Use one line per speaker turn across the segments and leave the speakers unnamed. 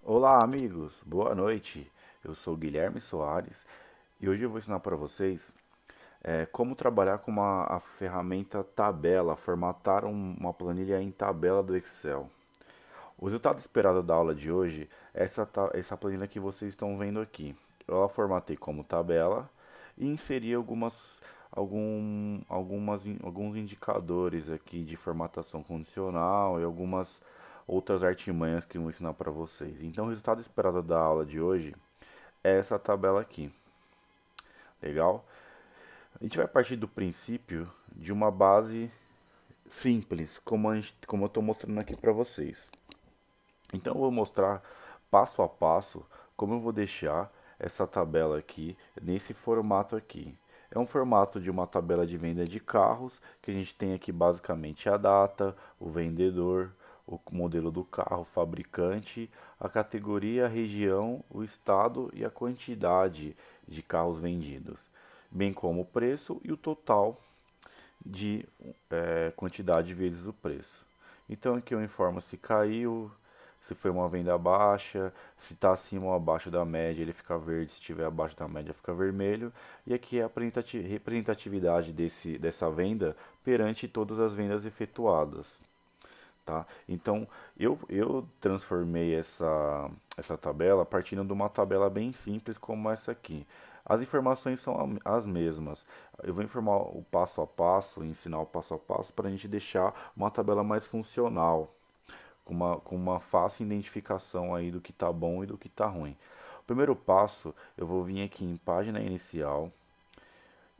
Olá, amigos. Boa noite. Eu sou Guilherme Soares e hoje eu vou ensinar para vocês como trabalhar com a ferramenta tabela, formatar uma planilha em tabela do Excel. O resultado esperado da aula de hoje é essa planilha que vocês estão vendo aqui. Eu a formatei como tabela e inseri alguns indicadores aqui de formatação condicional e algumas outras artimanhas que eu vou ensinar para vocês. Então, o resultado esperado da aula de hoje é essa tabela aqui. Legal? A gente vai partir do princípio de uma base simples, como eu estou mostrando aqui para vocês. Então eu vou mostrar passo a passo como eu vou deixar essa tabela aqui nesse formato aqui. É um formato de uma tabela de venda de carros, que a gente tem aqui basicamente a data, o vendedor, o modelo do carro, o fabricante, a categoria, a região, o estado e a quantidade de carros vendidos, bem como o preço e o total de quantidade vezes o preço. Então aqui eu informo se caiu, se foi uma venda baixa, se está acima ou abaixo da média ele fica verde, se estiver abaixo da média fica vermelho. E aqui é a representatividade dessa venda perante todas as vendas efetuadas. Tá? Então eu transformei essa tabela partindo de uma tabela bem simples como essa aqui. As informações são as mesmas. Eu vou informar o passo a passo, ensinar o passo a passo para a gente deixar uma tabela mais funcional, com uma fácil identificação aí do que está bom e do que está ruim. O primeiro passo, eu vou vir aqui em página inicial,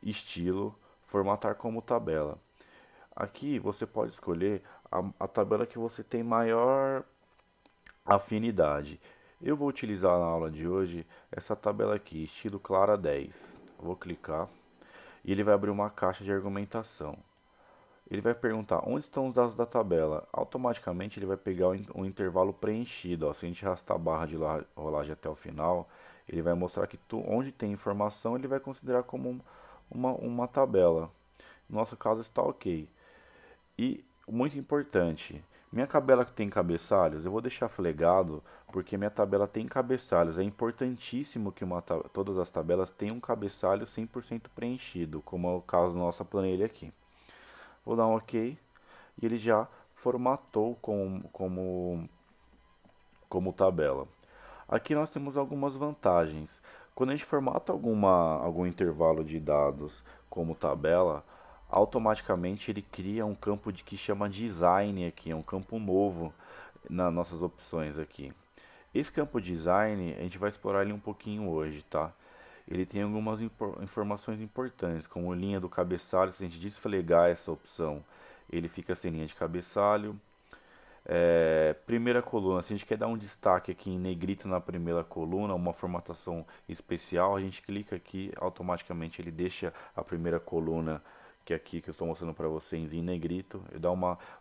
estilo, formatar como tabela. Aqui você pode escolher a tabela que você tem maior afinidade. Eu vou utilizar na aula de hoje essa tabela aqui, estilo Clara 10. Vou clicar e ele vai abrir uma caixa de argumentação. Ele vai perguntar onde estão os dados da tabela. Automaticamente ele vai pegar o intervalo preenchido. Ó. Se a gente arrastar a barra de rolagem até o final, ele vai mostrar que onde tem informação ele vai considerar como uma tabela. No nosso caso está ok. E muito importante, minha tabela que tem cabeçalhos, eu vou deixar flegado porque minha tabela tem cabeçalhos. É importantíssimo que todas as tabelas tenham um cabeçalho 100% preenchido, como é o caso da nossa planilha aqui. Vou dar um OK e ele já formatou como tabela. Aqui nós temos algumas vantagens. Quando a gente formata algum intervalo de dados como tabela, automaticamente ele cria um campo que chama design aqui, é um campo novo nas nossas opções aqui. Esse campo design, a gente vai explorar ele um pouquinho hoje, tá? Ele tem algumas informações importantes, como linha do cabeçalho. Se a gente desflegar essa opção, ele fica sem linha de cabeçalho. Primeira coluna, se a gente quer dar um destaque aqui em negrito na primeira coluna, uma formatação especial, a gente clica aqui, automaticamente ele deixa a primeira coluna, que é aqui que eu estou mostrando para vocês, em negrito, e dá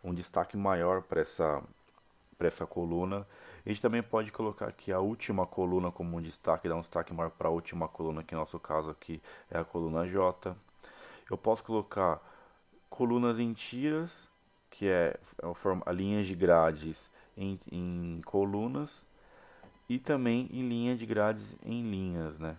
um destaque maior para essa coluna. A gente também pode colocar aqui a última coluna como um destaque, dar um destaque maior para a última coluna, que no nosso caso aqui é a coluna J. Eu posso colocar colunas em tiras, que a linhas de grades em colunas, e também em linha de grades em linhas, né?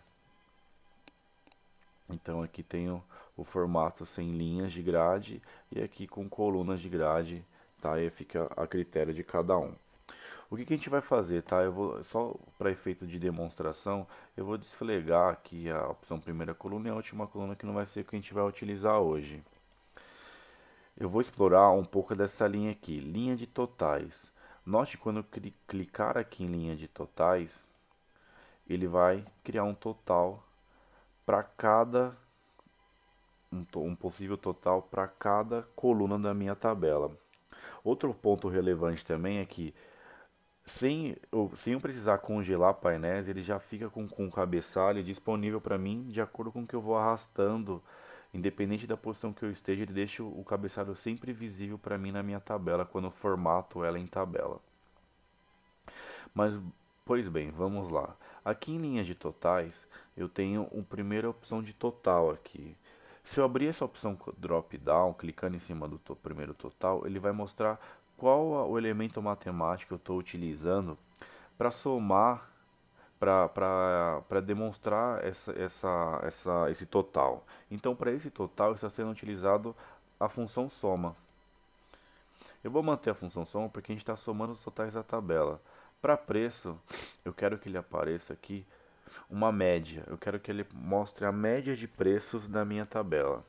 Então aqui tem o formato sem linhas de grade e aqui com colunas de grade, tá? E fica a critério de cada um. O que a gente vai fazer, tá? Eu vou só para efeito de demonstração, eu vou desflegar aqui a opção primeira coluna e a última coluna que não vai ser o que a gente vai utilizar hoje. Eu vou explorar um pouco dessa linha aqui, linha de totais. Note quando eu clicar aqui em linha de totais, ele vai criar um total para cada um possível total para cada coluna da minha tabela. Outro ponto relevante também é que sem eu precisar congelar painéis, ele já fica com o cabeçalho disponível para mim de acordo com o que eu vou arrastando. Independente da posição que eu esteja, ele deixa o cabeçalho sempre visível para mim na minha tabela quando eu formato ela em tabela. Mas, pois bem, vamos lá. Aqui em linhas de totais, eu tenho a primeira opção de total aqui. Se eu abrir essa opção drop down, clicando em cima do primeiro total, ele vai mostrar qual o elemento matemático eu estou utilizando para somar, para demonstrar esse total. Então, para esse total está sendo utilizado a função soma. Eu vou manter a função soma porque a gente está somando os totais da tabela. Para preço, eu quero que ele apareça aqui uma média. Eu quero que ele mostre a média de preços da minha tabela.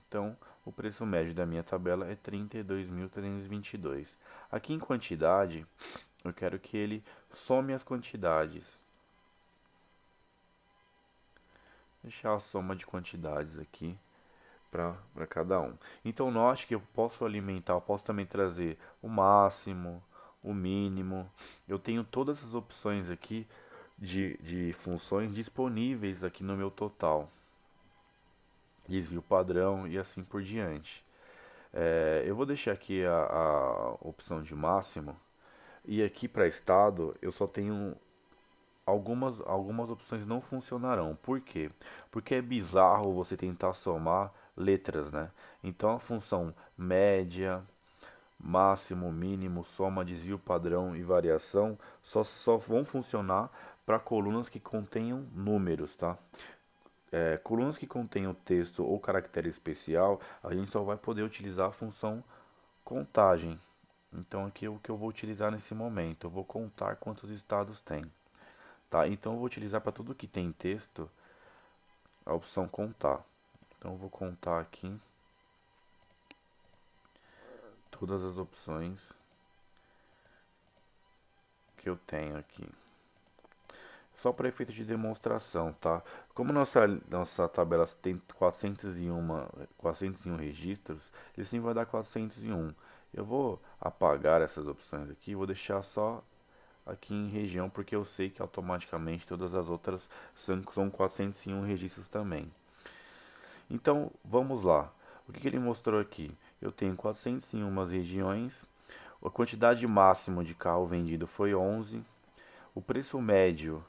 Então, o preço médio da minha tabela é 32.322. Aqui em quantidade, eu quero que ele some as quantidades. Deixar a soma de quantidades aqui para cada um. Então, note que eu posso alimentar, eu posso também trazer o máximo, o mínimo. Eu tenho todas as opções aqui de funções disponíveis aqui no meu total. Desvio padrão e assim por diante. Eu vou deixar aqui a opção de máximo. E aqui para estado eu só tenho algumas opções não funcionarão. Por quê? Porque é bizarro você tentar somar letras, né? Então a função média, máximo, mínimo, soma, desvio padrão e variação só vão funcionar para colunas que contenham números, tá? Colunas que contenham texto ou caractere especial, a gente só vai poder utilizar a função contagem. Então aqui é o que eu vou utilizar nesse momento. Eu vou contar quantos estados tem. Tá? Então eu vou utilizar para tudo que tem texto a opção contar. Então eu vou contar aqui todas as opções que eu tenho aqui. Só para efeito de demonstração, tá? Como nossa tabela tem 401 registros, ele sim vai dar 401. Eu vou apagar essas opções aqui, vou deixar só aqui em região, porque eu sei que automaticamente todas as outras são 401 registros também. Então, vamos lá. O que ele mostrou aqui? Eu tenho 401 regiões, a quantidade máxima de carro vendido foi 11, o preço médio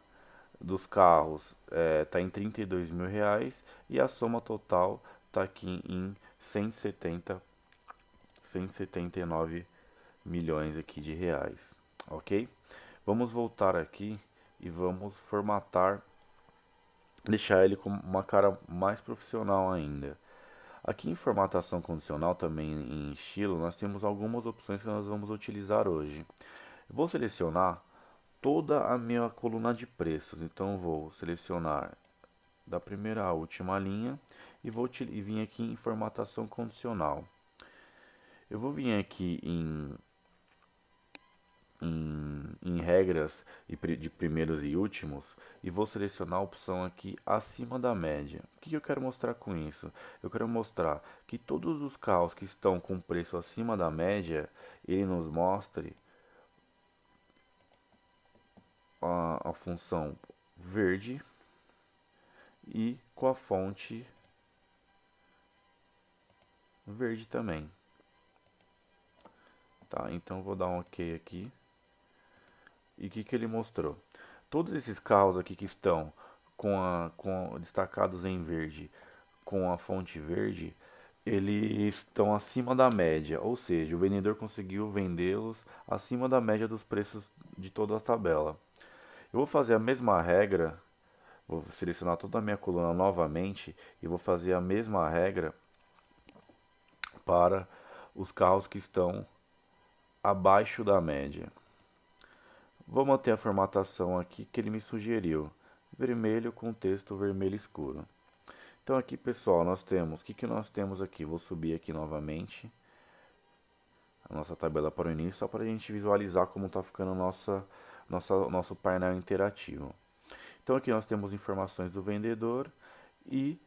dos carros está em R$ 32.000 e a soma total está aqui em 179 milhões aqui de reais, ok? Vamos voltar aqui e vamos formatar, deixar ele com uma cara mais profissional ainda. Aqui em formatação condicional, também em estilo, nós temos algumas opções que nós vamos utilizar hoje. Eu vou selecionar toda a minha coluna de preços, então vou selecionar da primeira à última linha e vou vir aqui em formatação condicional. Eu vou vir aqui em regras de primeiros e últimos e vou selecionar a opção aqui acima da média. O que eu quero mostrar com isso? Eu quero mostrar que todos os carros que estão com preço acima da média, ele nos mostre a função verde e com a fonte verde também. Tá, então vou dar um OK aqui. E o que ele mostrou? Todos esses carros aqui que estão destacados em verde com a fonte verde, eles estão acima da média, ou seja, o vendedor conseguiu vendê-los acima da média dos preços de toda a tabela. Eu vou fazer a mesma regra, vou selecionar toda a minha coluna novamente e vou fazer a mesma regra para os carros que estão abaixo da média. Vou manter a formatação aqui que ele me sugeriu, vermelho com texto vermelho escuro. Então aqui, pessoal, nós temos, o que nós temos aqui? Vou subir aqui novamente a nossa tabela para o início, só para a gente visualizar como está ficando nosso painel interativo. Então aqui nós temos informações do vendedor e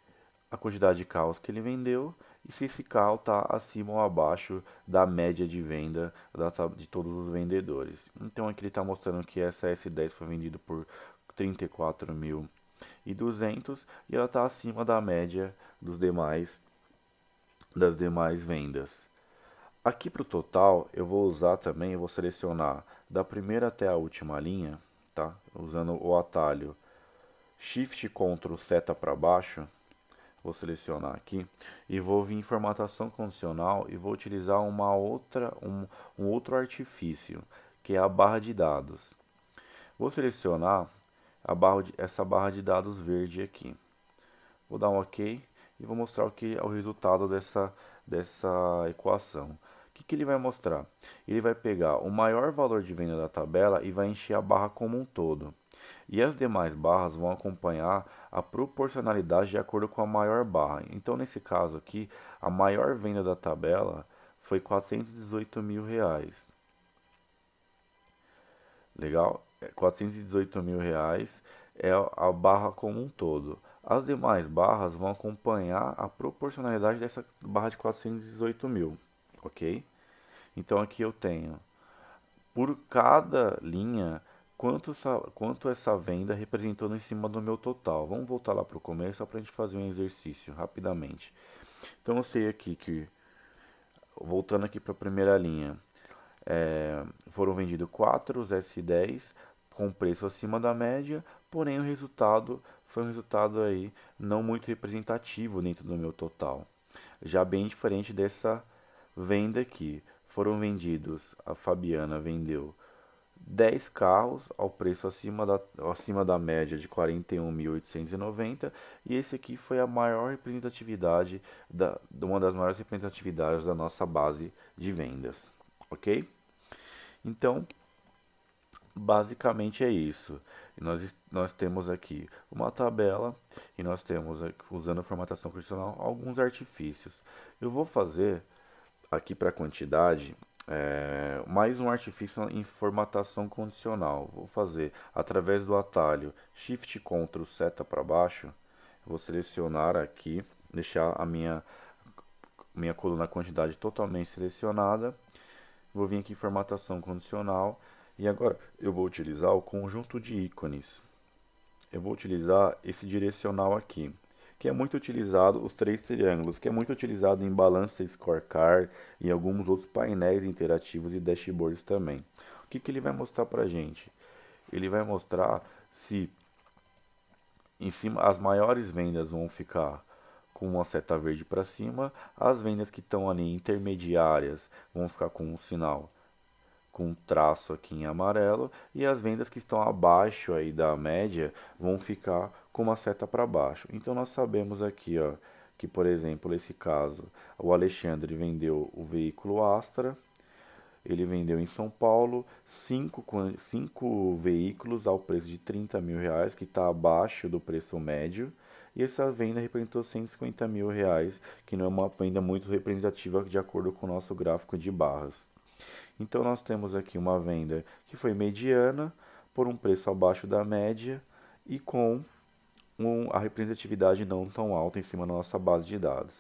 a quantidade de carros que ele vendeu e se esse carro está acima ou abaixo da média de venda de todos os vendedores. Então aqui ele está mostrando que essa S10 foi vendida por 34.200 e ela está acima da média das demais vendas. Aqui para o total eu vou usar também, eu vou selecionar da primeira até a última linha, tá? Usando o atalho Shift Ctrl seta para baixo. Vou selecionar aqui e vou vir em formatação condicional e vou utilizar um outro artifício, que é a barra de dados. Vou selecionar essa barra de dados verde aqui. Vou dar um OK e vou mostrar o que é o resultado dessa equação. O que ele vai mostrar? Ele vai pegar o maior valor de venda da tabela e vai encher a barra como um todo. E as demais barras vão acompanhar a proporcionalidade de acordo com a maior barra. Então, nesse caso aqui, a maior venda da tabela foi R$ 418.000. Legal? R$ 418.000 é a barra como um todo. As demais barras vão acompanhar a proporcionalidade dessa barra de 418.000, ok? Então aqui eu tenho, por cada linha, quanto essa venda representou em cima do meu total. Vamos voltar lá para o começo só para a gente fazer um exercício rapidamente. Então eu sei aqui que, voltando aqui para a primeira linha, foram vendidos 4 S10 com preço acima da média, porém o resultado foi um resultado aí não muito representativo dentro do meu total. Já bem diferente dessa venda aqui. Foram vendidos, a Fabiana vendeu 10 carros ao preço acima da média de 41.890 e esse aqui foi a maior representatividade, uma das maiores representatividades da nossa base de vendas, ok? Então, basicamente é isso. Nós temos aqui uma tabela e nós temos, usando a formatação condicional, alguns artifícios. Eu vou fazer aqui para quantidade mais um artifício em formatação condicional. Vou fazer através do atalho Shift Ctrl seta para baixo. Vou selecionar aqui, deixar a minha coluna quantidade totalmente selecionada. Vou vir aqui em formatação condicional e agora eu vou utilizar o conjunto de ícones. Eu vou utilizar esse direcional aqui, que é muito utilizado, os três triângulos, que é muito utilizado em Balance Scorecard e alguns outros painéis interativos e dashboards também. O que ele vai mostrar para a gente? Ele vai mostrar se em cima as maiores vendas vão ficar com uma seta verde para cima, as vendas que estão ali intermediárias vão ficar com um sinal com um traço aqui em amarelo e as vendas que estão abaixo aí da média vão ficar com uma seta para baixo. Então nós sabemos aqui, ó, que por exemplo, nesse caso, o Alexandre vendeu o veículo Astra, ele vendeu em São Paulo cinco veículos ao preço de R$ 30.000, que está abaixo do preço médio. E essa venda representou R$ 150.000, que não é uma venda muito representativa de acordo com o nosso gráfico de barras. Então nós temos aqui uma venda que foi mediana, por um preço abaixo da média e com a representatividade não tão alta em cima da nossa base de dados.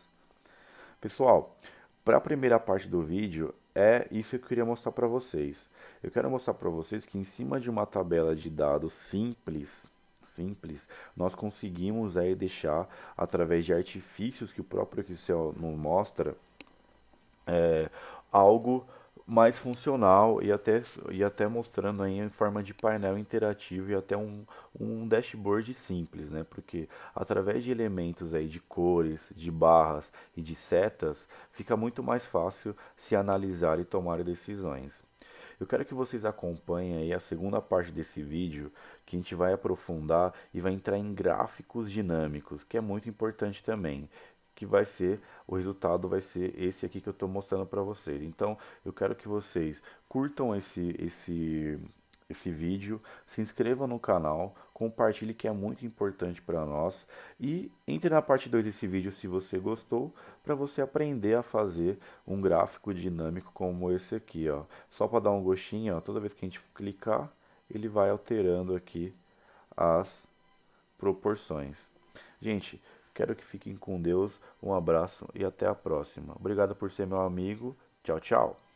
Pessoal, para a primeira parte do vídeo é isso que eu queria mostrar para vocês. Eu quero mostrar para vocês que em cima de uma tabela de dados simples, nós conseguimos aí deixar, através de artifícios que o próprio Excel nos mostra, algo mais funcional e até mostrando aí em forma de painel interativo e até um dashboard simples, né? Porque através de elementos aí de cores, de barras e de setas, fica muito mais fácil se analisar e tomar decisões. Eu quero que vocês acompanhem aí a segunda parte desse vídeo, que a gente vai aprofundar e vai entrar em gráficos dinâmicos, que é muito importante também, que o resultado vai ser esse aqui que eu estou mostrando para vocês. Então, eu quero que vocês curtam esse vídeo, se inscrevam no canal, compartilhe que é muito importante para nós e entre na parte 2 desse vídeo se você gostou, para você aprender a fazer um gráfico dinâmico como esse aqui, ó. Só para dar um gostinho, ó, toda vez que a gente clicar, ele vai alterando aqui as proporções. Gente, quero que fiquem com Deus, um abraço e até a próxima. Obrigado por ser meu amigo. Tchau, tchau.